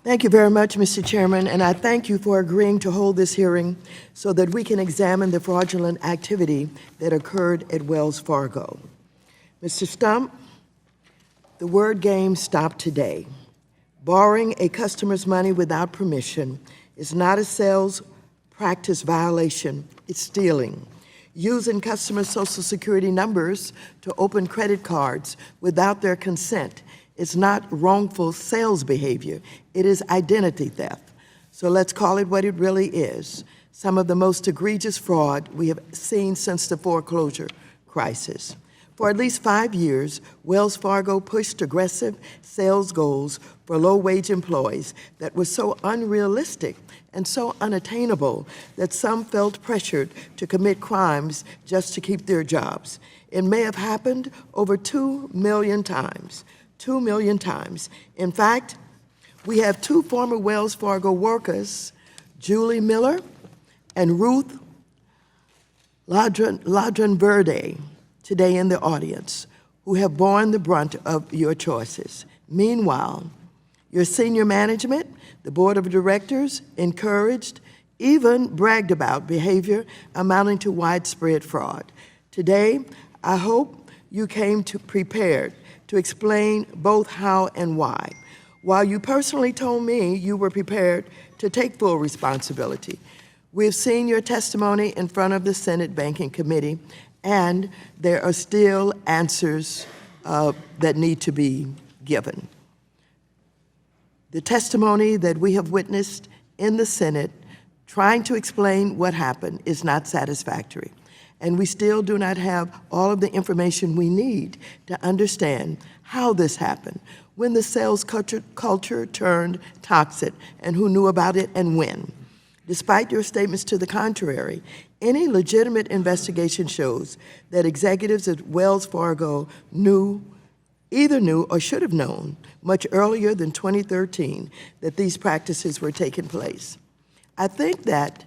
Thank you very much, Mr. Chairman, and I thank you for agreeing to hold this hearing so that we can examine the fraudulent activity that occurred at Wells Fargo. Mr. Stumpf, the word game stopped today. Borrowing a customer's money without permission is not a sales practice violation, it's stealing. Using customer Social Security numbers to open credit cards without their consent is not wrongful sales behavior, it is identity theft. So let's call it what it really is. Some of the most egregious fraud we have seen since the foreclosure crisis. For at least 5 years, Wells Fargo pushed aggressive sales goals for low-wage employees that were so unrealistic and so unattainable that some felt pressured to commit crimes just to keep their jobs. It may have happened over 2 million times. 2 million times. In fact, we have two former Wells Fargo workers, Julie Miller and Ruth Ladron Verde, today in the audience, who have borne the brunt of your choices. Meanwhile, your senior management, the board of directors, encouraged, even bragged about behavior amounting to widespread fraud. Today, I hope you came prepared to explain both how and why. While you personally told me you were prepared to take full responsibility, we have seen your testimony in front of the Senate Banking Committee, and there are still answers that need to be given. The testimony that we have witnessed in the Senate trying to explain what happened is not satisfactory. And we still do not have all of the information we need to understand how this happened, when the sales culture turned toxic, and who knew about it and when. Despite your statements to the contrary, any legitimate investigation shows that executives at Wells Fargo either knew or should have known much earlier than 2013 that these practices were taking place. I think that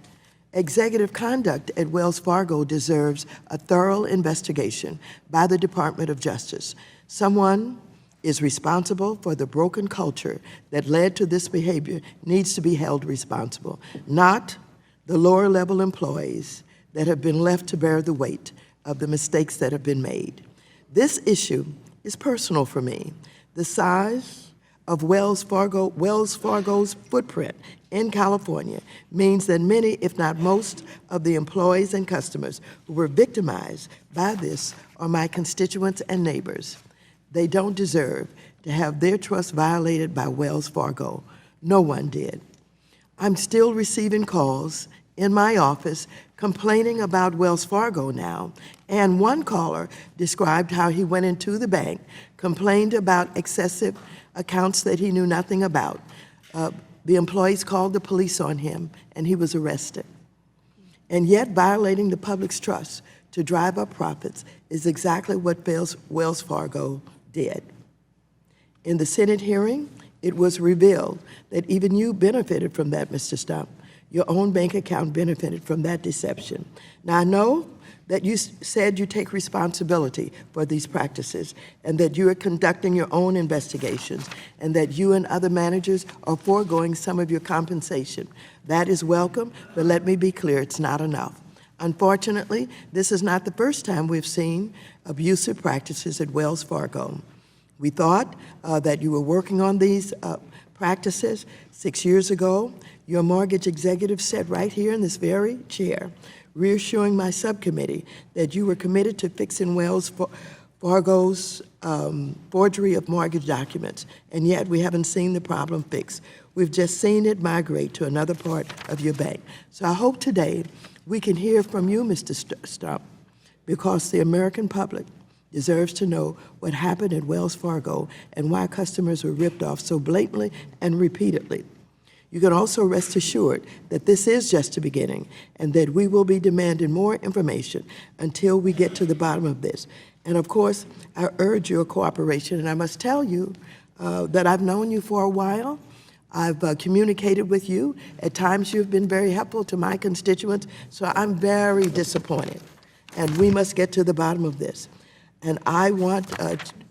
executive conduct at Wells Fargo deserves a thorough investigation by the Department of Justice. Someone is responsible for the broken culture that led to this behavior needs to be held responsible, not the lower level employees that have been left to bear the weight of the mistakes that have been made. This issue is personal for me. The size of Wells Fargo's footprint in California means that many, if not most, of the employees and customers who were victimized by this are my constituents and neighbors. They don't deserve to have their trust violated by Wells Fargo. No one did. I'm still receiving calls in my office complaining about Wells Fargo now, and one caller described how he went into the bank, complained about excessive accounts that he knew nothing about. The employees called the police on him, and he was arrested. And yet, violating the public's trust to drive up profits is exactly what Wells Fargo did. In the Senate hearing, it was revealed that even you benefited from that, Mr. Stumpf. Your own bank account benefited from that deception. Now, I know that you said you take responsibility for these practices and that you are conducting your own investigations and that you and other managers are foregoing some of your compensation. That is welcome, but let me be clear, it's not enough. Unfortunately, this is not the first time we've seen abusive practices at Wells Fargo. We thought that you were working on these practices 6 years ago. Your mortgage executive sat right here in this very chair, reassuring my subcommittee that you were committed to fixing Wells Fargo's forgery of mortgage documents, and yet we haven't seen the problem fixed. We've just seen it migrate to another part of your bank. So I hope today we can hear from you, Mr. Stumpf, because the American public deserves to know what happened at Wells Fargo and why customers were ripped off so blatantly and repeatedly. You can also rest assured that this is just the beginning and that we will be demanding more information until we get to the bottom of this. And of course, I urge your cooperation, and I must tell you that I've known you for a while. I've communicated with you. At times you've been very helpful to my constituents, so I'm very disappointed, and we must get to the bottom of this. and I want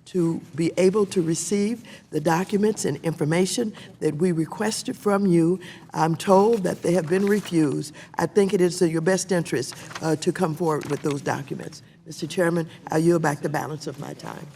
to be able to receive the documents and information that we requested from you. I'm told that they have been refused. I think it is in your best interest to come forward with those documents. Mr. Chairman, I yield back the balance of my time.